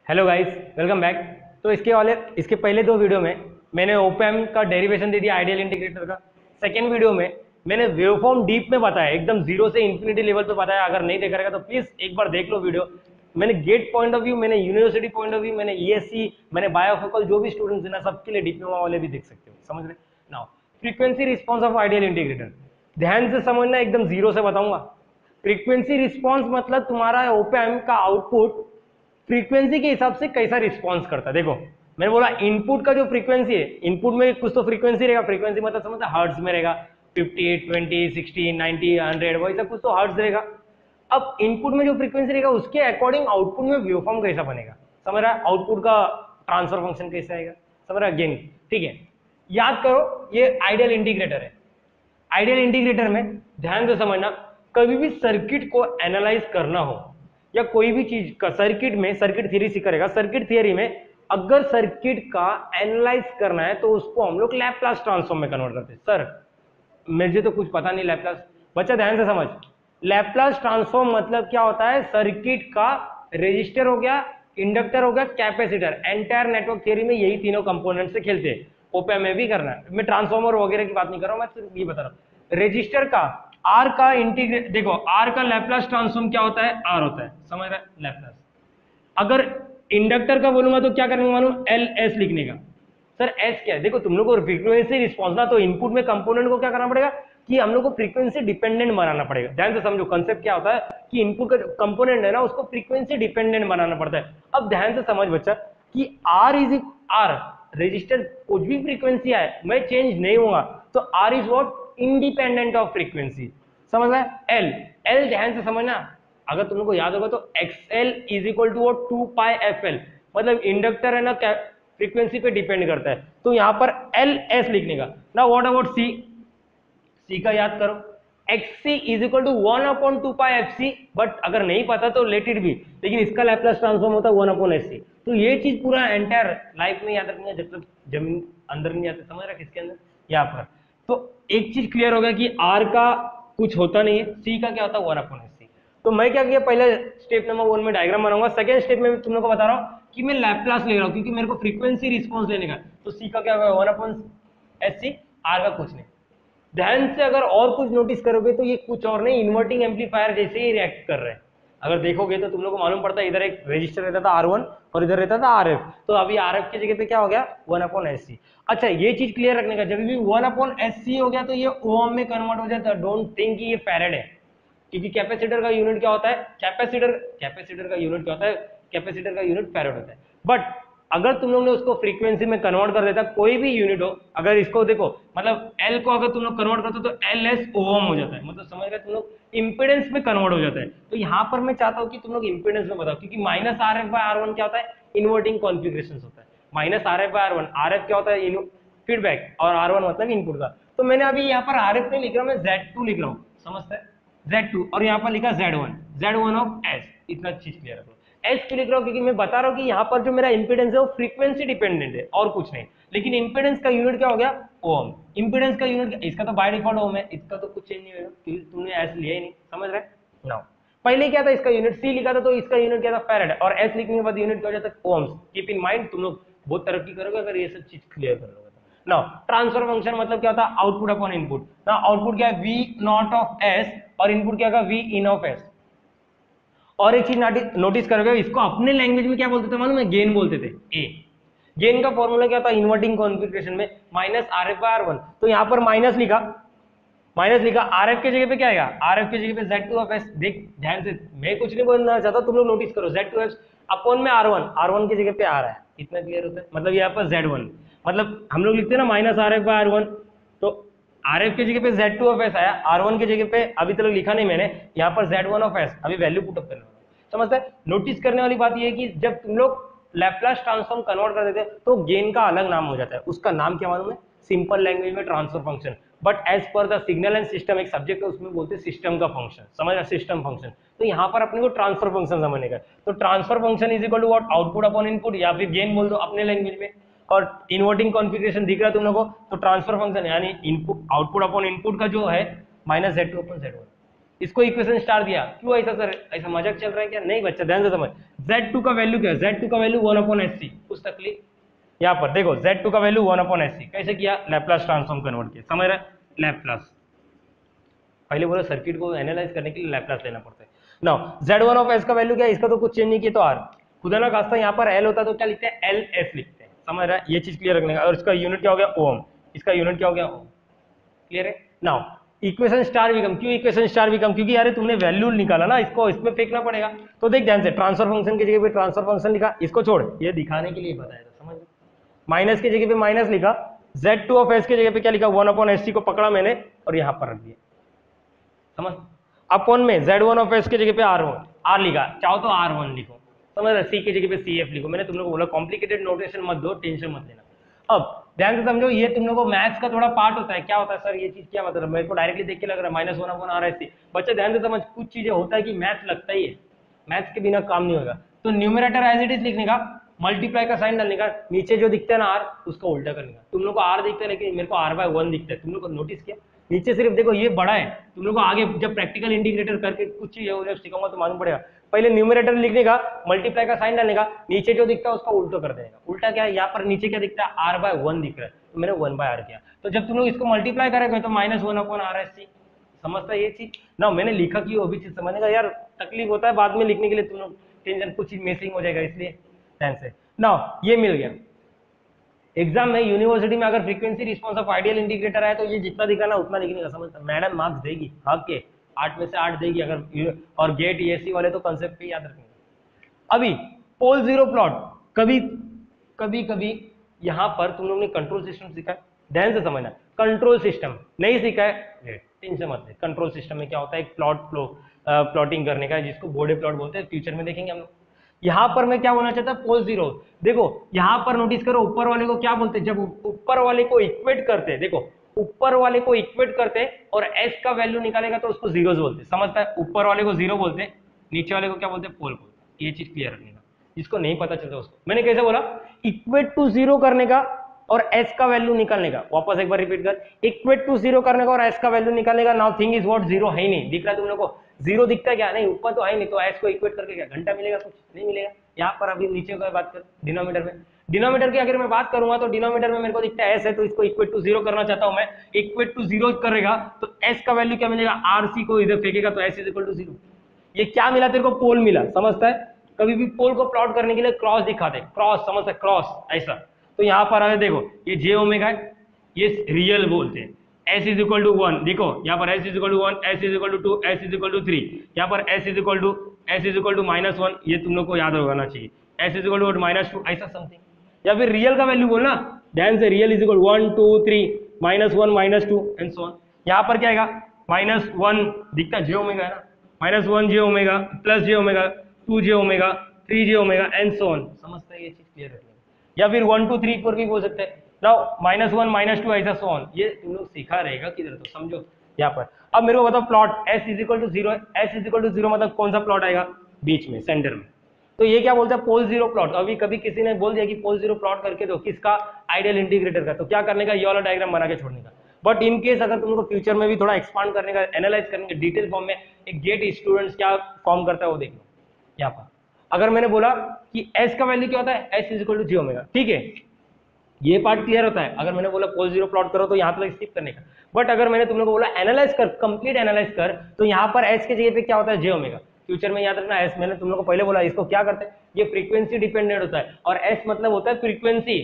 Hello guys, welcome back. तो इसके पहले दो वीडियो में मैंने ओपैम का डेरिवेशन दे दिया आइडियल इंटीग्रेटर का। सेकेंड वीडियो में मैंने वेवफॉर्म डीप में बताया, एकदम जीरो से इन्फिनिटी लेवल पे बताया। अगर नहीं देखा रहेगा तो प्लीज एक बार देख लो वीडियो। मैंने गेट पॉइंट ऑफ व्यू, मैंने यूनिवर्सिटी पॉइंट ऑफ व्यू, मैंने ईएससी, मैंने बायोफोकल, जो भी स्टूडेंट्स है ना सबके लिए डिप्लोमा वाले भी देख सकते हो। समझ रहे now? Frequency response of ideal integrator, ध्यान से समझना, एकदम जीरो से बताऊंगा। फ्रीक्वेंसी रिस्पॉन्स मतलब तुम्हारा ओपैम का आउटपुट फ्रीक्वेंसी के हिसाब से कैसा रिस्पॉन्स करता है। देखो, मैंने बोला इनपुट का जो फ्रीक्वेंसी है, इनपुट में कुछ तो फ्रीक्वेंसी रहेगा। फ्रीक्वेंसी मतलब समझता हर्ट्ज में रहेगा, 50, 20, 60, 90, 100, वैसा कुछ तो हर्ट्ज रहेगा। अब इनपुट में जो फ्रीक्वेंसी रहेगा उसके अकॉर्डिंग आउटपुट में वेवफॉर्म कैसा बनेगा, समझ रहा है? आउटपुट का ट्रांसफर फंक्शन कैसा आएगा, समझ रहा है? गेन, ठीक है। याद करो, ये आइडियल इंटीग्रेटर है। आइडियल इंटीग्रेटर में ध्यान से समझना, कभी भी सर्किट को एनालाइज करना हो या कोई भी चीज का सर्किट में, सर्किट थ्योरी सीखा रहेगा। सर्किट थ्योरी में अगर सर्किट का एनालाइज करना है तो उसको हम लोग लैप्लास ट्रांसफॉर्म में कन्वर्ट करते हैं। सर मुझे तो कुछ पता नहीं लैप्लास। बच्चा ध्यान से समझ, लैप्लास ट्रांसफॉर्म मतलब क्या होता है? सर्किट का रेजिस्टर हो गया, इंडक्टर हो गया, कैपेसिटर, एंटायर नेटवर्क थ्योरी में यही तीनों कंपोनेंट से खेलते हैं। ओपैम में भी करना है। मैं ट्रांसफॉर्मर वगैरह की बात नहीं कर रहा हूं, मैं सिर्फ ये बता रहा हूं। रेजिस्टर का आर का इंटीग्रेट, देखो आर का लैप्लास ट्रांसफॉर्म क्या होता है? आर होता है, समझ रहे? लैप्लास। अगर इंडक्टर का बोलूंगा तो क्या करने मालूम? एल एस लिखने का। सर एस क्या है? देखो तुम लोग को फ्रीक्वेंसी रिस्पॉन्स ना, तो इनपुट में कंपोनेंट को क्या करना पड़ेगा कि हम लोग को फ्रीक्वेंसी डिपेंडेंट बनाना पड़ेगा। ध्यान से समझो, कंसेप्ट क्या होता है कि इनपुट का कंपोनेंट है ना उसको फ्रीक्वेंसी डिपेंडेंट बनाना पड़ता है। अब ध्यान से समझ बच्चा कि आर इज आर, रजिस्टर कुछ भी फ्रीक्वेंसी आए मैं चेंज नहीं होगा, तो R is what? Independent of frequency. समझ रहा है? एल, एल ध्यान से समझना, अगर तुम लोग को याद होगा तो XL is equal to 2πfl, मतलब इंडक्टर है ना फ्रीक्वेंसी पे डिपेंड करता है। तो यहां पर एल एस लिखने का ना। What about C? सी का याद करो, xc is equal to 1/2πfc, but अगर नहीं पता तो लेट इट बी, लेकिन इसका लैप्लास ट्रांसफॉर्म होता है 1/sc। तो ये चीज पूरा एंटायर लाइफ में याद रखना जब तक जमीन अंदर नहीं आते। समझ रहा है किसके अंदर? यहाँ पर। तो एक चीज क्लियर होगा कि आर का कुछ होता नहीं है, सी का क्या होता है? 1/sc। तो मैं क्या किया, पहले स्टेप नंबर 1 में डायग्राम बनाऊंगा। सेकंड स्टेप में तुम लोग को बता रहा हूँ कि मैं लैप्लास ले रहा हूँ क्योंकि मेरे को फ्रीक्वेंसी रिस्पॉन्स लेने का। तो सी का क्या होगा? 1/sc, आर का कुछ नहीं। ध्यान से अगर और कुछ नोटिस करोगे तो ये कुछ और नहीं, इन्वर्टिंग एम्पलीफायर जैसे ही रिएक्ट कर रहे हैं। अगर देखोगे तो तुम लोग को मालूम पड़ता है, इधर एक रजिस्टर रहता था R1 और इधर रहता था RF। तो अभी RF की जगह पे क्या हो गया? 1/sc। अच्छा, ये चीज क्लियर रखने का, जब भी 1/sc हो गया तो ये ओम में कन्वर्ट हो जाता है। डोंट थिंक ये फैरेड है, क्योंकि कैपेसिटर का यूनिट क्या होता है? कैपेसिटर का यूनिट क्या होता है? कैपेसिटर का यूनिट फैरेड होता है। बट अगर तुम लोग ने उसको फ्रीक्वेंसी में कन्वर्ट कर देता, कोई भी यूनिट हो, अगर इसको देखो मतलब एल को अगर तुम लोग कन्वर्ट करते हो तो एल एस ओम हो जाता है, मतलब समझ रहे तुम लोग? इंपेडेंस में कन्वर्ट हो जाता है। तो यहाँ पर मैं चाहता हूँ कि तुम लोग इंपेडेंस में बताओ, क्योंकि -RF/R1 क्या होता है? इन्वर्टिंग कॉन्फ़िगरेशन होता है। -RF/R1, RF क्या होता है? फीडबैक, और R1 मतलब इनपुट का। तो मैंने अभी यहाँ पर RF नहीं लिख रहा हूँ, मैं Z2 लिख रहा हूँ, समझते हैं? Z2, और यहाँ पर लिखा Z1 ऑफ S। इतना चीज क्लियर रखो। एस क्यों लिख रहा हूं? क्योंकि मैं बता रहा हूं कि यहाँ पर जो मेरा इंपीडेंस है वो फ्रीक्वेंसी डिपेंडेंट है और कुछ नहीं। लेकिन इंपीडेंस का यूनिट क्या हो गया? ओम। इंपीडेंस का यूनिट, इसका तो बाय डिफॉल्ट ओम है, इसका तो कुछ चेंज नहीं होगा क्योंकि तुमने एस लिया ही नहीं। समझ रहे? नाउ पहले क्या था? इसका यूनिट सी लिखा था तो इसका यूनिट क्या था? फैरेड, और एस लिखने के बाद यूनिट क्या हो जाता है? ओम्स। कीप इन माइंड, तुम लोग बहुत तरक्की करोगे अगर ये सब चीज क्लियर कर लोगे। नाउ ट्रांसफर फंक्शन मतलब क्या होता है? Output upon input. Now output क्या है? वी नॉट ऑफ एस, और इनपुट क्या होगा? V in of S. और एक चीज नोटिस करोगे, इसको अपने लैंग्वेज में क्या बोलते थे मालूम है? गेन बोलते थे। ए गेन का फॉर्मूला क्या था? इन्वर्टिंग कॉन्फ़िगरेशन में -RF/R1। तो यहां पर माइनस लिखा, RF की जगह पे क्या आएगा? RF की जगह पे Z2 ऑफ S। देख ध्यान से, मैं कुछ नहीं बोलना चाहता, तुम लोग नोटिस करो। Z2 अपॉन में R1 की जगह पे आ रहा है। इतना क्लियर होता है? मतलब यहाँ पर Z1, मतलब हम लोग लिखते हैं ना -RF/R1, तो RF की जगह पे Z2 ऑफ S आया, R1 की जगह पे अभी तक लिखा नहीं मैंने, यहाँ पर Z1 ऑफ S अभी वैल्यू पुटअप करना। समझते हैं? नोटिस करने वाली बात ये है कि जब तुम लोग लैप्लास ट्रांसफॉर्म कन्वर्ट कर देते हैं तो गेन का अलग नाम हो जाता है। उसका नाम क्या मालूम है? सिंपल लैंग्वेज में transfer function, but as per the signal and system, एक सब्जेक्ट है उसमें बोलते हैं सिस्टम का फंक्शन। समझ रहा? System function. तो यहाँ पर अपने को ट्रांसफर फंक्शन समझने का। तो transfer function is equal to what? Output upon input, या फिर गेन बोल दो अपने लैंग्वेज में। और इन्वर्टिंग कॉन्फ़िगरेशन दिख रहा है तुम लोगों को, तो ट्रांसफर फंक्शन यानी इनपुट, आउटपुट अपॉन इनपुट का जो है -Z2 अपॉन Z1। इसको इक्वेशन स्टार दिया, क्यों ऐसा सर, ऐसा मजाक चल रहा है क्या? नहीं बच्चा ध्यान से समझ, Z2 का वैल्यू क्या है? Z2 का वैल्यू 1/SC, कुछ तकलीफ? यहाँ पर देखो Z2 का वैल्यू 1/SC कैसे किया? लैप्लास ट्रांसफॉर्म कन्वर्ट किया, समझ रहे? लैप्लास, पहले बोला सर्किट को एनालाइज करने के लिए लैप्लास लेना पड़ता है। नाउ Z1 का वैल्यू क्या है? इसका तो कुछ चेंज नहीं किया तो R, खुदा ना खास्ता यहाँ पर L होता तो क्या लिखते हैं? LS लिखते हैं, समझ रहा है? ये चीज क्लियर रखने का। और इसका यूनिट क्या हो गया? ओम, इसका यूनिट क्या हो गया? ओम, क्लियर है? नाउ इक्वेशन स्टार बिकम, क्यों इक्वेशन स्टार बिकम? क्योंकि यार तुमने वैल्यू निकाला ना, इसको इसमें फेंकना पड़ेगा। तो देख ध्यान से, ट्रांसफर फंक्शन की जगह पे ट्रांसफर फंक्शन लिखा, इसको छोड़, ये दिखाने के लिए बताया था, समझ? माइनस की जगह पे माइनस लिखा, Z2 की जगह पे क्या लिखा? 1/SC को पकड़ा मैंने और यहाँ पर रख दिया, समझ? अपॉन में Z1 की जगह पे R लिखा, चाहो तो R1 लिखो, समझ रहे? C की जगह पे CF लिखो। मैंने तुम लोगों को बोला कॉम्प्लिकेटेड नोटेशन मत दो, टेंशन मत लेना। अब ध्यान से समझो, ये तुम लोगों को मैथ्स का थोड़ा पार्ट होता है। क्या होता है सर ये चीज, क्या मतलब? मेरे को डायरेक्टली देख के लग रहा है -1/RSC। बच्चा ध्यान से समझ, कुछ चीजें होता है कि मैथ्स लगता ही है, मैथ्स के बिना काम नहीं होगा। तो न्यूमरेटर एज इट इज लिखने का, मल्टीप्लाई का साइन डालने का, नीचे जो दिखता है ना R उसका उल्टा करने का। तुम लोग को R दिखता है लेकिन मेरे को R/1 दिखता है, तुम लोग को नोटिस किया? नीचे सिर्फ देखो ये बड़ा है, तुम लोग को आगे जब प्रैक्टिकल इंटीग्रेटर करके कुछ चीज सिखाऊंगा तो मालूम पड़ेगा। पहले न्यूमरेटर लिखने का, मल्टीप्लाई का साइन डालने का, नीचे जो दिखता है उसका उल्टा कर देगा। उल्टा क्या है? यहाँ पर नीचे क्या दिखता है? R/1 दिख रहा है, तो मैंने 1/R किया। तो जब तुम लोग इसको मल्टीप्लाई करेंगे तो -1/RSC, समझता है ये चीज ना? मैंने लिखा कि वो भी चीज समझने का यार तकलीफ होता है बाद में लिखने के लिए, तुम लोग टेंशन, कुछ चीज मिसिंग हो जाएगा, इसलिए ध्यान से ना। ये मिल गया। एग्जाम में, यूनिवर्सिटी में अगर frequency response of ideal integrator आया तो ये जितना दिखाना उतना लिखने का, समझता? मैडम मार्क्स देगी, हाँ के 8 में से 8 देगी अगर, और गेट ESC वाले तो कंसेप्ट पे याद रखेंगे। अभी पोल जीरो प्लॉट, कभी यहाँ पर तुम लोगों ने कंट्रोल सिस्टम सीखा है, ध्यान से समझना। कंट्रोल सिस्टम नहीं सीखा है, टेंशन मत ले। कंट्रोल सिस्टम में क्या होता है? एक प्लॉटिंग करने का, जिसको बोर्डे प्लॉट बोलते हैं, फ्यूचर में देखेंगे हम लोग। यहाँ पर मैं क्या बोलना चाहता हूँ? Pole zero. देखो यहाँ पर नोटिस करो, ऊपर वाले को क्या बोलते हैं? जब ऊपर वाले को इक्वेट करते हैं, देखो ऊपर वाले को इक्वेट करते हैं और S का वैल्यू निकालेगा तो उसको जीरोस बोलते हैं, समझता है? ऊपर वाले को जीरो बोलते हैं, नीचे वाले को क्या बोलते हैं? पोल बोलते हैं। ये चीज क्लियर रखने का, जिसको नहीं पता चलता उसको। मैंने कैसे बोला? इक्वेट टू जीरो करने का और S का वैल्यू निकालने का। वापस एक बार रिपीट कर, इक्वेट टू जीरो करने का और S का वैल्यू निकालने का। Now thing is what? Zero है ही नहीं, दिख रहा है तुम लोग को? जीरो दिखता है क्या? नहीं, ऊपर तो है नहीं, तो S को इक्वेट करके क्या घंटा मिलेगा? कुछ नहीं मिलेगा। यहाँ पर अभी नीचे का बात कर, डिनोमीटर में, डिनोमीटर की अगर मैं बात करूंगा तो डिनोमीटर में मेरे को दिखता है S है, तो इसको इक्वेट टू जीरो करना चाहता हूं मैं। इक्वेट टू जीरो करेगा तो S का वैल्यू क्या मिलेगा? RC को इधर फेंकेगा तो S is equal to zero. ये क्या मिला तेरे को? पोल मिला, समझता है? कभी भी पोल को प्लॉट करने के लिए क्रॉस दिखाते हैं, क्रॉस, समझता है? क्रॉस ऐसा। तो यहाँ पर आगे देखो, ये J ओमेगा है, ये रियल बोलते हैं। S इज इक्वल टू 1, देखो यहाँ पर S is equal to 1, S is equal to 2, S is equal to 3, यहाँ पर S इज इक्वल टू -1, ये तुम लोग को याद होना चाहिए। S इज इक्वल टू -2, ऐसा समथिंग। या फिर रियल का वैल्यू बोलना, ध्यान से, real is equal 1 2 3 -1 -2 and so on. यहाँ पर क्या आएगा? -1 दिखता J ओमेगा है ना, -1 J omega, +J omega, 2 J omega, 3 J omega and so on, समझता है? ये चीज क्लियर रखिए। या फिर 1 2 3 4 भी बोल सकते हैं। नाउ -1 -2 ऐसा सो ऑन, ये तुम लोग सीखा रहेगा किधर, तो समझो यहाँ पर। अब मेरे को बताओ plot S is equal to 0 है, S इज इक्वल टू 0 मतलब कौन सा प्लॉट आएगा? बीच में, सेंटर में। तो ये क्या बोलता है? Pole zero plot. अभी कभी किसी ने बोल दिया कि पोल जीरो प्लॉट करके दो, किसका? आइडियल इंटीग्रेटर का। तो क्या करने का? ये वाला डायग्राम बना के छोड़ने का। बट इन केस अगर तुमको फ्यूचर में भी थोड़ा एक्सपांड करने का, एनालाइज करने का डिटेल फॉर्म में, एक गेट स्टूडेंट्स क्या फॉर्म करता है वो देख लो। यहाँ पर अगर मैंने बोला कि S का वैल्यू क्या होता है? S is equal to J omega, ठीक है, ये पार्ट क्लियर होता है। अगर मैंने बोला पोल जीरो प्लॉट करो तो यहाँ तक स्किप करने का। बट अगर मैंने तुम लोग को बोला एनालाइज कर, कंप्लीट एनालाइज कर, तो यहाँ पर S के जगह पे क्या होता है? J omega. फ्यूचर में याद रखना, S मैंने तुम लोग को पहले बोला, इसको क्या करते हैं? ये फ्रीक्वेंसी डिपेंडेंट होता है, और S मतलब होता है फ्रीक्वेंसी।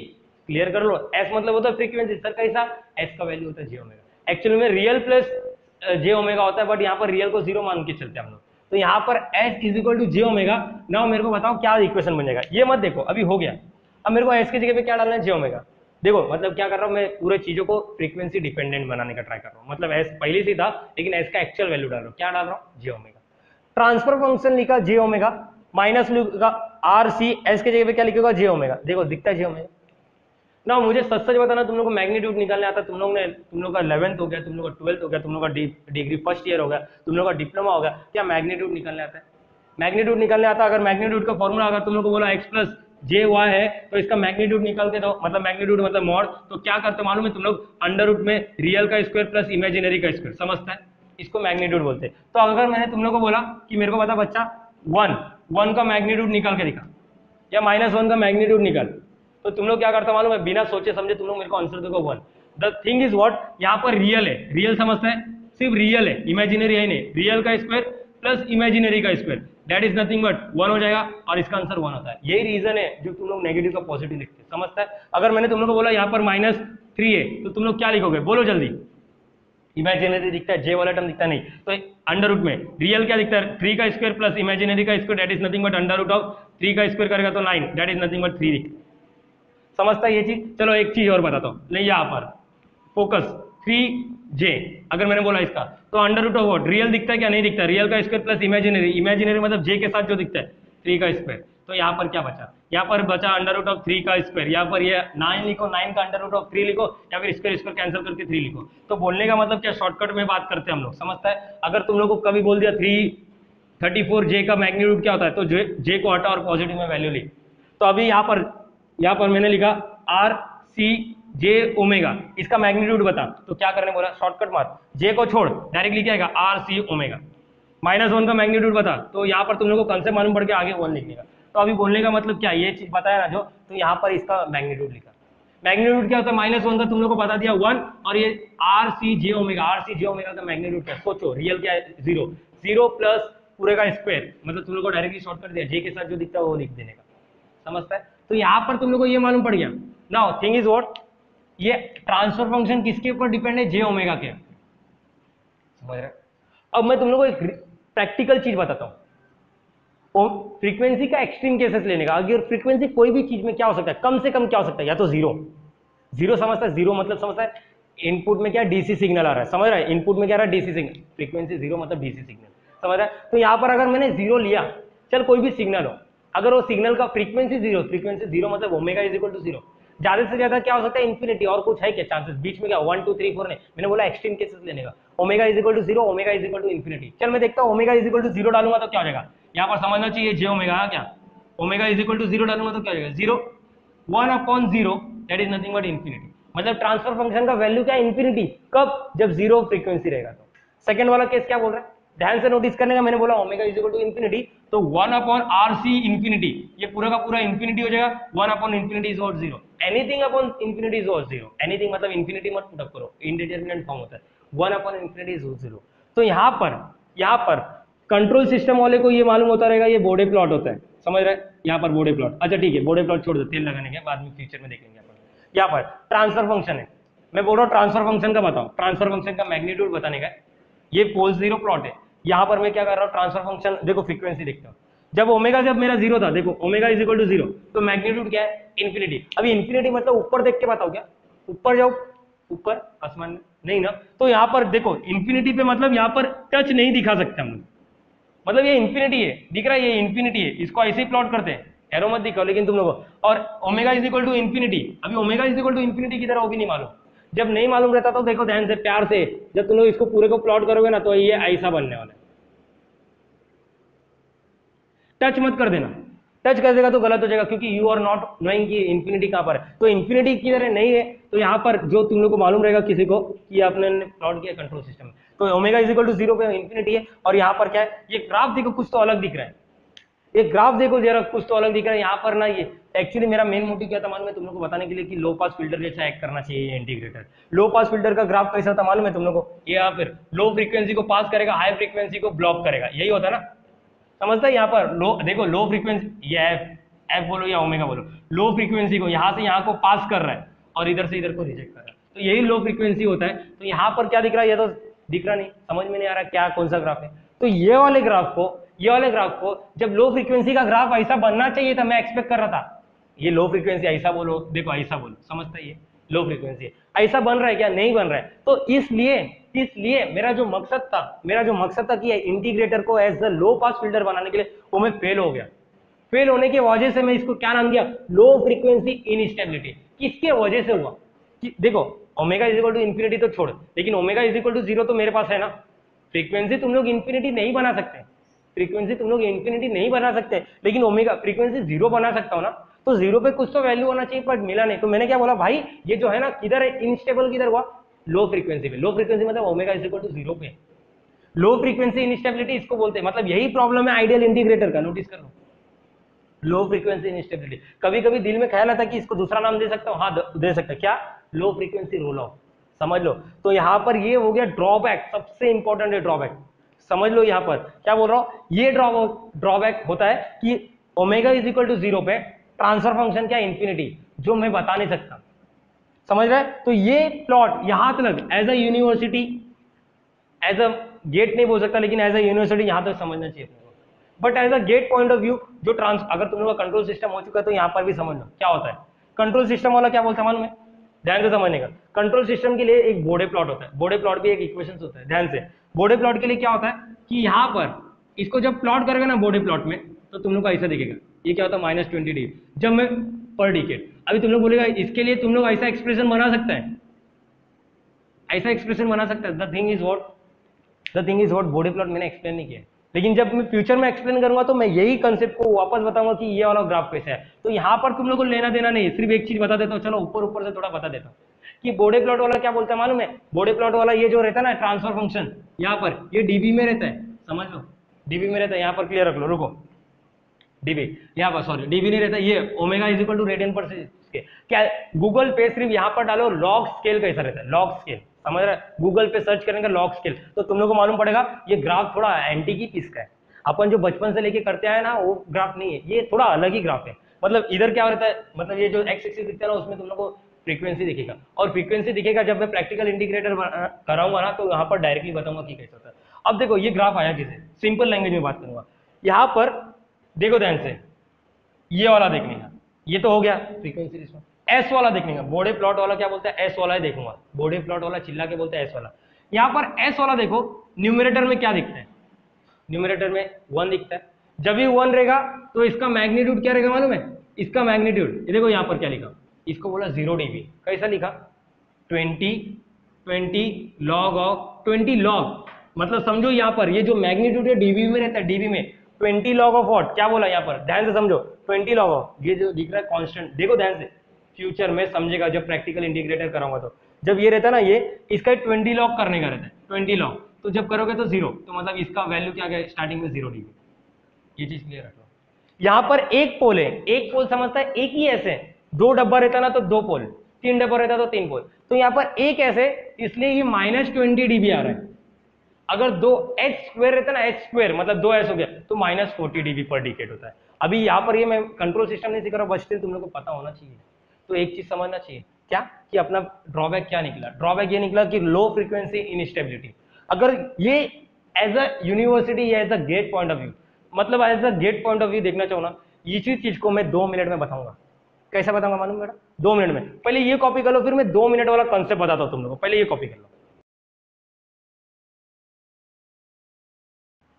क्लियर कर लो, S मतलब होता है फ्रीक्वेंसी। सर कैसा? S का वैल्यू होता है J ओमेगा। एक्चुअली में रियल प्लस J ओमेगा होता है, बट यहाँ पर रियल को जीरो मान के चलते हैं हम लोग। तो यहाँ पर S is equal to J omega. Now मेरे को बताओ क्या इक्वेशन बन जाएगा? ये मत देखो, अभी हो गया। अब मेरे को S की जगह पे क्या डालना है? J omega. देखो मतलब क्या कर रहा हूँ मैं? पूरे चीजों को फ्रीक्वेंसी डिपेंडेंट बनाने का ट्राई कर रहा हूँ। मतलब S पहले से था, लेकिन S का एक्चुअल वैल्यू डाल रहा हूँ। क्या डाल रहा हूँ? J omega. ट्रांसफर फंक्शन लिखा J ओमेगा, माइनस लिखा RC, S के जगह पे क्या लिखेगा? J omega. देखो दिखता है J ओमेगा। ना मुझे सच सच बताना, तुम लोग को मैग्नीट्यूड निकालने आता? तुम लोग का 11th हो गया, तुम लोग का 12th हो गया, तुम लोग का डिग्री फर्स्ट ईयर हो गया, तुम लोग का डिप्लोमा हो गया, क्या मैग्नीट्यूड निकालने आता है? मैग्नीट्यूड निकालने आता? अगर मैग्नीट्यूड का फॉर्मूला अगर तुम लोग को बोला x प्लस जे वाई है, तो इसका मैग्नीट्यूड निकाल के दो, मतलब मैग्नीट्यूड मतलब मॉड। तो क्या करते मालूम है तुम लोग? अंडर रूट में रियल का स्क्वायर प्लस इमेजिनरी का स्क्वायर, समझता है? इसको मैग्नीट्यूड बोलते हैं। तो अगर मैंने तुम लोग को बोला कि मेरे को बता बच्चा 1 का मैग्नीट्यूड निकाल के दिखा या -1 का मैग्नीट्यूड निकाल, तो तुम लोग क्या करता मालूम है, बिना सोचे समझे तुम लोग मेरे को आंसर देखो 1। द थिंग इज व्हाट, यहाँ पर रियल है, रियल समझता है, सिर्फ रियल है, इमेजिनरी है नहीं, रियल का स्क्वायर प्लस इमेजिनरी का square that is nothing but 1 हो जाएगा और इसका आंसर 1 होता है। यही रीजन है जो तुम लोग नेगेटिव का पॉजिटिव लिखते हैं, समझता है। अगर मैंने तुम लोग को बोला यहाँ पर -3 है तो तुम लोग क्या लिखोगे, बोलो जल्दी। इमेजिनरी दिखता है, जे वाला टर्म दिखता नहीं, तो अंडर रूट में रियल क्या दिखता है, 3 का स्क्वायर प्लस इमेजिनरी का square that is nothing but under root of 3 का स्क्वायर करेगा तो 9 दैट इज नथिंग बट 3 दिखता है। समझता है ये चीज। चलो एक चीज और बताता हूँ, नहीं यहाँ पर फोकस 3j अगर मैंने बोला इसका तो under root of what, real दिखता है क्या, नहीं दिखता, रियल का स्क्वायर प्लस इमेजिनरी, इमेजिनरी मतलब j के साथ जो दिखता है 3 का स्क्वायर, तो यहाँ पर क्या बचा, यहाँ पर बचा अंडर रूट ऑफ 3 का स्क्वायर, यहाँ पर ये 9 लिखो, 9 का अंडर रूट ऑफ 3 लिखो या फिर स्क्वायर स्क्वायर कैंसिल करके 3 लिखो। तो बोलने का मतलब क्या, शॉर्टकट में बात करते हैं हम लोग, समझता है। अगर तुम लोग को कभी बोल दिया 334j का मैग्नीट्यूड क्या होता है, तो j को हटा और पॉजिटिव में वैल्यू लिख। तो अभी यहाँ पर मैंने लिखा आर सी जे ओमेगा, इसका मैग्नीट्यूड बता, तो क्या करने बोला, शॉर्टकट मार, जे को छोड़ डायरेक्टली क्या आएगा आर सी ओमेगा। -1 का मैग्नीट्यूड बता, तो यहाँ पर तुम लोग को कंसेप्ट मालूम पड़ के आगे 1 लिखने का। तो अभी बोलने का मतलब क्या, ये चीज बताया ना जो, तो यहाँ पर इसका मैग्नीट्यूड लिखा। मैग्नीट्यूड क्या होता है, -1 का तुम लोग को बता दिया 1, और ये आर सी जे ओमेगा का मैग्नीट्यूड क्या, सोचो रियल क्या है, 0 प्लस पूरे का स्क्वायर, मतलब तुम लोग को डायरेक्टली शॉर्टकट दिया, जे के साथ जो दिखता है वो लिख देने का, समझता है। तो यहाँ पर तुम लोग को ये मालूम पड़ गया। नाउ थिंग इज व्हाट, ये ट्रांसफर फंक्शन किसके ऊपर डिपेंड है, जे ओमेगा के, समझ रहे। अब मैं तुम लोग को एक प्रैक्टिकल चीज बताता हूँ, फ्रीक्वेंसी का एक्सट्रीम केसेस लेने का। अगर फ्रीक्वेंसी कोई भी चीज में क्या हो सकता है, कम से कम क्या हो सकता है, या तो जीरो समझता है, जीरो मतलब समझता है इनपुट में क्या डीसी सिग्नल आ रहा है, समझ रहा है, इनपुट में क्या आ रहा है डीसी सिग्नल, फ्रीक्वेंसी 0 मतलब डीसी सिग्नल, समझ रहा है। तो यहाँ पर अगर मैंने 0 लिया, चल कोई भी सिग्नल हो, अगर वो सिग्नल का फ्रीक्वेंसी 0 मतलब ओमेगा इज इक्वल टू 0, ज्यादा से ज्यादा क्या हो सकता है इन्फिनिटी, और कुछ है क्या चांसेस बीच में, क्या 1 2 3 4 नहीं, मैंने बोला एक्सट्रीम केसेस लेने का। Omega is equal to 0, omega is equal to infinity, चल मैं देखता हूँ ओमेगा इज इक्वल टू 0 डालूंगा तो क्या हो जाएगा, यहाँ पर समझना चाहिए जे ओमेगा क्या, ओमेगा इज इक्वल टू 0 डालूंगा तो क्या हो जाएगा 0, 1/0 that is nothing but infinity, मतलब ट्रांसफर फंक्शन का वैल्यू क्या है इन्फिनिटी, कब, जब 0 फ्रीक्वेंसी रहेगा। तो सेकंड वाला केस क्या बोल रहा है, ध्यान से नोटिस करने का, मैंने बोला omega is equal to infinity, तो 1/RC इन्फिनिटी, ये पूरा का पूरा इन्फिनिटी हो जाएगा, 1/इन्फिनिटी is ought 0, anything upon infinity is ought 0, anything मतलब इन्फिनिटी मत पुट अप करो, इंडिटरमिनेट फॉर्म होता है, 1/इन्फिनिटी इज ऑट 0। तो यहाँ पर कंट्रोल सिस्टम वाले को ये मालूम होता रहेगा, ये बोर्डे प्लॉट होता है, समझ रहे हैं, यहाँ पर बोर्डे प्लॉट, अच्छा ठीक है बोर्डे प्लॉट छोड़ दो, तेल लगाने के बाद में फ्यूचर में देखेंगे। यहाँ पर ट्रांसफर फंक्शन है, मैं बोल रहा हूँ ट्रांसफर फंक्शन का बताओ, ट्रांसफर फंक्शन का मैग्नीट्यूड बताने का, ये पोल 0 प्लॉट है। यहाँ पर मैं क्या कर रहा हूँ, ट्रांसफर फंक्शन देखो, फ्रीक्वेंसी देखता हूँ, जब मेरा 0 था, देखो ओमेगा इज इक्वल टू 0, तो मैग्नीट्यूड क्या है इन्फिनिटी। अभी इन्फिनिटी मतलब ऊपर देख के बताओ, क्या ऊपर जाओ, ऊपर आसमान में नहीं ना, तो यहाँ पर देखो इन्फिनिटी पे मतलब यहाँ पर टच नहीं दिखा सकते हम लोग, मतलब ये इन्फिनिटी है, दिख रहा है ये इन्फिनिटी है, इसको ऐसे ही प्लॉट करते हैं, एरो मत दिखाओ लेकिन तुम लोगों, और omega is equal to infinity, अभी omega is equal to infinity की तरह वो भी नहीं मालूम, जब नहीं मालूम रहता तो देखो ध्यान से प्यार से, जब तुम लोग इसको पूरे को प्लॉट करोगे ना तो ये ऐसा बनने वाला है, टच मत कर देना, टच कर देगा तो गलत हो जाएगा, क्योंकि यू आर नॉट नोइंग कि इन्फिनिटी कहां पर है, तो इन्फिनिटी की तरह नहीं है, तो यहाँ पर जो तुम लोग को मालूम रहेगा किसी को कि आपने प्लॉट किया कंट्रोल सिस्टम में, तो ओमेगा इज इक्वल टू 0 पे इन्फिनिटी है, और यहाँ पर क्या है, ये ग्राफ देखो कुछ तो अलग दिख रहा है, ये ग्राफ देखो जरा कुछ तो अलग दिख रहा है यहाँ पर ना, ये एक्चुअली मेरा मेन मोटिव क्या था मालूम है तुम लोग को बताने के लिए कि लो पास फिल्टर जैसा एक्ट करना चाहिए इंटीग्रेटर। लो पास फिल्टर का ग्राफ कैसा था मालूम है तुम लोग को, ये यहाँ फिर लो फ्रीक्वेंसी को पास करेगा, हाई फ्रीक्वेंसी को ब्लॉक करेगा, यही होता है ना, समझता है। यहाँ पर लो देखो, लो फ्रीक्वेंसी, ये एफ बोलो या ओमेगा बोलो, लो फ्रीक्वेंसी को यहाँ से यहाँ को पास कर रहा है और इधर से इधर को रिजेक्ट कर रहा है, तो यही लो फ्रीक्वेंसी होता है। तो यहाँ पर क्या दिख रहा है, ये तो दिख रहा नहीं, समझ में नहीं आ रहा क्या कौन सा ग्राफ है। तो ये वाले ग्राफ को जब लो फ्रीक्वेंसी का ग्राफ ऐसा बनना चाहिए था, मैं एक्सपेक्ट कर रहा था, ये लो फ्रीक्वेंसी ऐसा बोलो, देखो ऐसा बोलो, समझता है, ये लो फ्रीक्वेंसी ऐसा बन रहा है क्या, नहीं बन रहा है। तो इसलिए मेरा जो मकसद था कि इंटीग्रेटर को as the low pass filter बनाने के लिए, वो मैं फेल हो गया। फेल होने की वजह से मैं इसको क्या नाम दिया, लो फ्रीक्वेंसी इनस्टेबिलिटी। किसके वजह से हुआ कि देखो omega is equal to infinity तो छोड़, लेकिन ओमेगा इज इक्वल टू 0 तो मेरे पास है ना, फ्रीक्वेंसी तुम लोग इन्फिनिटी नहीं बना सकते, लेकिन ओमेगा फ्रीक्वेंसी 0 बना सकता हो ना, तो 0 पे कुछ तो वैल्यू होना चाहिए, बट मिला नहीं। तो मैंने क्या बोला, भाई ये जो है ना किधर है, इनस्टेबल किधर हुआ, लो फ्रीक्वेंसी पे। लो फ्रीक्वेंसी मतलब ओमेगा इज इक्वल टू 0 पे, लो फ्रीक्वेंसी इनस्टेबिलिटी इसको बोलते हैं, मतलब यही प्रॉब्लम है आइडियल इंटीग्रेटर का, नोटिस कर लो, लो फ्रीक्वेंसी इनस्टेबिलिटी। कभी कभी दिल में ख्याल आता कि इसको दूसरा नाम दे सकता हूँ, हाँ दे सकता, क्या, लो फ्रीक्वेंसी रोल ऑफ, समझ लो। तो यहाँ पर ये हो गया ड्रॉबैक, सबसे इंपॉर्टेंट है ड्रॉबैक, समझ लो। यहाँ पर क्या बोल रहा हूँ, ये ड्रॉबैक होता है कि ओमेगा इज इक्वल टू 0 पे ट्रांसफर फंक्शन क्या इन्फिनिटी, जो मैं बता नहीं सकता, समझ रहे। तो ये प्लॉट यहां तक as a university, as a GATE नहीं बोल सकता, लेकिन एज अ यूनिवर्सिटी यहां तक समझना चाहिए अपने को। But as a gate point of view, जो अगर तुम लोग का कंट्रोल सिस्टम हो चुका है तो यहां पर भी समझ लो क्या होता है। कंट्रोल सिस्टम वाला क्या बोलता है मालूम है, ध्यान से समझने का। कंट्रोल सिस्टम के लिए एक बोडे प्लॉट होता है, बोडे प्लॉट भी एक इक्वेशन होता है, ध्यान से। बोडे प्लॉट के लिए क्या होता है कि यहां पर इसको जब प्लॉट करेगा ना बोडे प्लॉट में, तो तुम लोग को ऐसा दिखेगा, ये क्या होता है -20 डिग्री, जब मैं पर डिकेड। अभी तुम लोग बोलेगा इसके लिए तुम लोग ऐसा एक्सप्रेशन बना सकते हैं, ऐसा एक्सप्रेशन बना सकता है। The thing is what body plot मैंने एक्सप्लेन नहीं किया, लेकिन जब मैं फ्यूचर में एक्सप्लेन करूंगा तो मैं यही कंसेप्ट को वापस बताऊंगा कि ये वाला ग्राफ कैसे है। तो यहाँ पर तुम लोग को लेना देना नहीं है, सिर्फ एक चीज बता देता हूँ, चलो ऊपर से थोड़ा बता देता हूँ कि बॉडी प्लॉट वाला क्या बोलता है मालूम है। बॉडी प्लॉट वाला ये जो रहता है ना ट्रांसफर फंक्शन, यहाँ पर ये डीबी में रहता है, समझ लो डीबी में रहता है, यहाँ पर क्लियर रख लो, रुको डीबी, यहाँ पर सॉरी डीबी नहीं रहता, ये omega is equal to radian per second. क्या गूगल पे सिर्फ यहाँ पर डालो लॉग स्केल कैसा रहता है, लॉग स्केल, समझ रहे, गूगल पे सर्च करेंगे लॉग स्केल, तो तुम लोग को मालूम पड़ेगा ये ग्राफ थोड़ा एंटी की पीस का है। अपन जो बचपन से लेके करते आए ना वो ग्राफ नहीं है, ये थोड़ा अलग ही ग्राफ है। मतलब इधर क्या रहता है, मतलब ये जो एक्स एक्सिस दिखता है ना उसमें तुम लोग को फ्रीक्वेंसी दिखेगा, और फ्रीक्वेंसी दिखेगा जब मैं प्रैक्टिकल इंटीग्रेटर कराऊंगा ना तो यहाँ पर डायरेक्टली बताऊंगा कि कैसे होता है। अब देखो ये ग्राफ आया किसे, सिंपल लैंग्वेज में बात करूंगा। यहाँ पर देखो ध्यान से, ये वाला देखने का, ये तो हो गया फ्रीक्वेंसी रिस्पॉन्स। एस वाला देखने का, बॉडी प्लॉट वाला क्या बोलता है, एस वाला ही देखूंगा, बॉडी प्लॉट वाला चिल्ला के बोलता है एस वाला। यहाँ पर एस वाला देखो, न्यूमरेटर में क्या दिखता है, न्यूमरेटर में 1 दिखता है। जब भी 1 रहेगा तो इसका मैग्नीट्यूड क्या रहेगा मालूम है, इसका मैग्नीट्यूड ये देखो यहाँ पर क्या लिखा, इसको बोला 0 dB, कैसा लिखा 20 लॉग ऑफ 20 लॉग, मतलब समझो यहाँ पर ये जो मैग्नीट्यूड है डीबी में रहता है, डीबी में 20 लॉग ऑफ व्हाट, क्या बोला यहाँ पर ध्यान से समझो, 20 लॉग ऑफ, ये जो दिख रहा है कांस्टेंट, देखो ध्यान से, फ्यूचर में समझेगा जब प्रैक्टिकल इंटीग्रेटर कराऊंगा तो। जब ये रहता है ना ये, इसका 20 लॉग करने का रहता है, 20 लॉग, तो जब करोगे तो 0, तो मतलब इसका वैल्यू क्या है स्टार्टिंग में 0 dB, ये चीज क्लियर रखो। यहाँ पर एक पोल है, एक पोल समझता है एक ही ऐसे, 2 डब्बा रहता ना तो 2 पोल, 3 डब्बा रहता तो 3 पोल, तो यहाँ पर एक ऐसे, इसलिए ये -20 dB आ रहा है। अगर 2h² रहता ना, h² मतलब 2s हो गया तो -40 dB पर डिकेड होता है। अभी यहाँ पर ये मैं कंट्रोल सिस्टम नहीं सीख रहा, बट स्टिल तुम लोग को पता होना चाहिए। तो एक चीज समझना चाहिए क्या, कि अपना ड्रॉबैक क्या निकला, ड्रॉबैक ये निकला कि लो फ्रीक्वेंसी इनस्टेबिलिटी। अगर ये एज अ यूनिवर्सिटी या as a gate point of view, मतलब as a gate point of view देखना चाहो ना, इसी चीज को मैं 2 मिनट में बताऊंगा। कैसा बताऊंगा मालूम मेरा, 2 मिनट में। पहले ये कॉपी कर लो, फिर मैं 2 मिनट वाला कॉन्सेप्ट बताता हूँ तुम लोगों को, पहले ये कॉपी कर लो।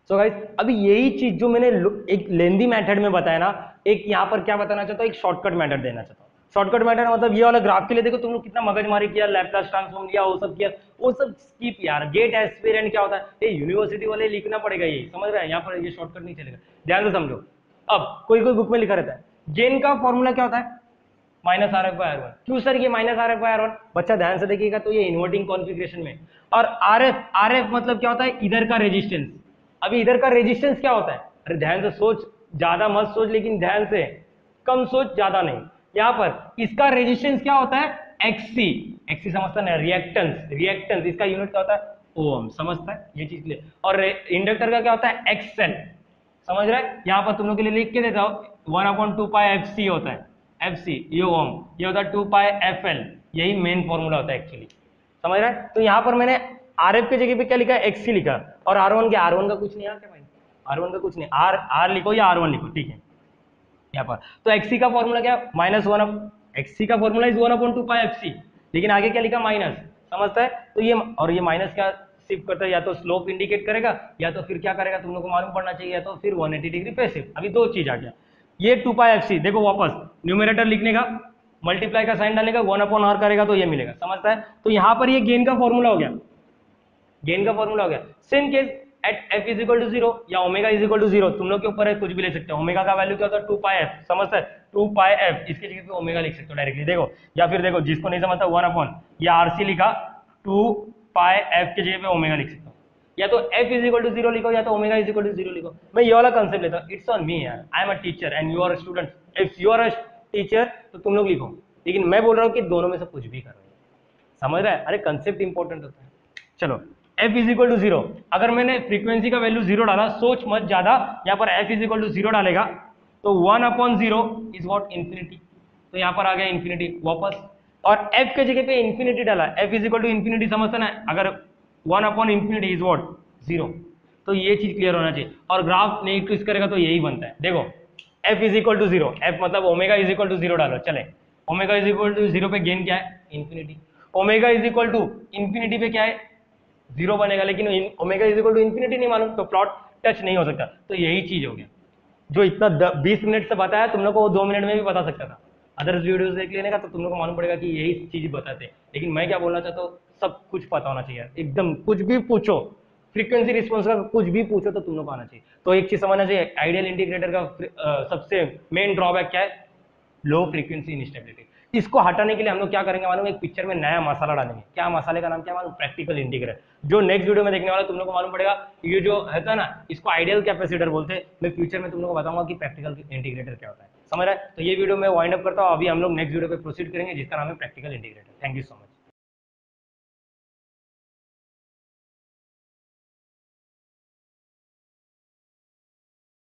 सो गाइस अभी यही चीज जो मैंने एक लेंदी मेथड में बताया ना, एक यहाँ पर क्या बताना चाहता हूँ, एक शॉर्टकट मेथड देना चाहता हूँ। शॉर्टकट मेथड मतलब ये वाला ग्राफ के लिए देखो तुम लोग कितना मगजमारी किया, लैप्लास ट्रांसफॉर्म लिया, वो सब किया, वो सब स्किप यार। गेट एस्पिरेंट क्या होता है, ये यूनिवर्सिटी वाले लिखना पड़ेगा, ये समझ रहे हैं, यहाँ पर ये शॉर्टकट नहीं चलेगा, ध्यान से समझो। अब कोई कोई बुक में लिखा रहता है गेन का फॉर्मूला क्या होता है, -RF/R1। क्यों सर ये -RF/R1, बच्चा ध्यान से देखिएगा तो ये इन्वर्टिंग कॉन्फ़िगरेशन में। और RF मतलब क्या होता है, इधर का रेजिस्टेंस। अभी इधर का रेजिस्टेंस क्या होता है, अरे ध्यान से सोच, ज्यादा मत सोच, लेकिन ध्यान से, कम सोच ज्यादा नहीं। यहाँ पर इसका रेजिस्टेंस क्या होता है, XC। XC समझता है ना, रिएक्टेंस इसका यूनिट क्या होता है, ओम, समझता है ये चीज ले। और इंडक्टर का क्या होता है, XL, समझ रहे हैं। यहाँ पर तुम लोग के लिए लिख के देता हूं, 1/2πfc होता है, FC ये ओम, ये होता है 2πfl, यही मेन फॉर्मूला होता है एक्चुअली, समझ रहे हैं। तो यहाँ पर मैंने RF के जगह पे क्या लिखा है, XC लिखा, और R1 क्या, R1 का कुछ नहीं आता भाई, R1 का कुछ नहीं, R लिखो या R1 लिखो, ठीक है। यहाँ पर तो XC का फॉर्मूला क्या, -1, XC का फॉर्मूला इज 1/2πfc, लेकिन आगे क्या लिखा, माइनस, समझता है। तो ये और ये माइनस क्या शिफ्ट करता है, या तो स्लोप इंडिकेट करेगा, या तो फिर क्या करेगा तुम लोग को मालूम पड़ना चाहिए, या तो फिर 180 डिग्री पे शिफ्ट। अभी दो चीज आ गया, ये 2πfc देखो, वापस न्यूमरेटर लिखने का, मल्टीप्लाई का साइन डालने का, 1/r करेगा तो ये मिलेगा, समझता है। तो यहाँ पर ये गेन का फॉर्मूला हो गया, गेन का फॉर्मूला हो गया। Same case at f is equal to 0 या ओमेगा इज इक्वल टू 0, तुम लोग के ऊपर है, कुछ भी ले सकते हो। ओमेगा का वैल्यू क्या होता है, 2πf, समझता है, 2πf, इसके जगह पे ओमेगा लिख सकते हो डायरेक्टली, देखो। या फिर देखो जिसको नहीं समझता 1/, ये RC लिखा, 2πf के जगह पे ओमेगा लिख सकता हूँ। या तो f इज इक्वल टू 0 लिखो या तो ओमेगा इज इक्वल टू 0 लिखो। मैं ये वाला कंसेप्ट लेता हूँ, इट्स ऑन मी यार, I am a teacher and you are a student, if you are a teacher तो तुम लोग लिखो, लेकिन मैं बोल रहा हूँ कि दोनों में से कुछ भी करो, समझ रहा है? अरे कंसेप्ट इंपॉर्टेंट होता है। चलो f इज इक्वल टू 0, अगर मैंने फ्रीक्वेंसी का वैल्यू 0 डाला, सोच मत ज्यादा, यहाँ पर f इज इक्वल टू 0 डालेगा तो 1/0 इज व्हाट, इन्फिनिटी, तो यहाँ पर आ गया इन्फिनिटी वापस, और f के जगह पे इन्फिनिटी डाला, f is equal to infinity, समझता ना, अगर 1/infinity इज व्हाट 0, तो ये चीज क्लियर होना चाहिए। और ग्राफ नहीं ट्विस्ट करेगा तो यही बनता है, देखो f is equal to 0, f मतलब ओमेगा इज इक्वल टू 0 डालो, चले ओमेगा इज इक्वल टू 0 पे गेन क्या है, infinity, omega is equal to infinity पे क्या है, 0 बनेगा, लेकिन omega is equal to infinity नहीं मालूम, तो प्लॉट टच नहीं हो सकता। तो यही चीज हो गया, जो इतना 20 मिनट से बताया तुम लोग को, वो 2 मिनट में भी बता सकता था। अदर्स वीडियोस देख लेने का तो तुम लोग को मालूम पड़ेगा कि यही चीज बताते हैं। लेकिन मैं क्या बोलना चाहता हूँ, सब कुछ पता होना चाहिए, एकदम कुछ भी पूछो, फ्रीक्वेंसी रिस्पॉन्स का कुछ भी पूछो तो तुम लोग को आना चाहिए। तो एक चीज समझना चाहिए, आइडियल इंटीग्रेटर का सबसे मेन ड्रॉबैक क्या है, लो फ्रीक्वेंसी इंस्टेबिलिटी। इसको हटाने के लिए हम लोग क्या करेंगे मालूम, एक पिक्चर में नया मसाला डालेंगे। क्या मसाले का नाम क्या मालूम, प्रैक्टिकल इंटीग्रेटर, जो नेक्स्ट वीडियो में देखने वाला तुम लोग को मालूम पड़ेगा। ये जो है ना, इसको आइडियल कैपेसिटर बोलते हैं। मैं फ्यूचर में तुम लोग को बताऊंगा कि प्रैक्टिकल इंटीग्रेटर क्या होता है, समझ रहा है? तो ये वीडियो में वाइंड अप करता हूँ, अभी हम लोग नेक्स्ट वीडियो पे प्रोसीड करेंगे जिसका नाम है practical integrator. Thank you so much.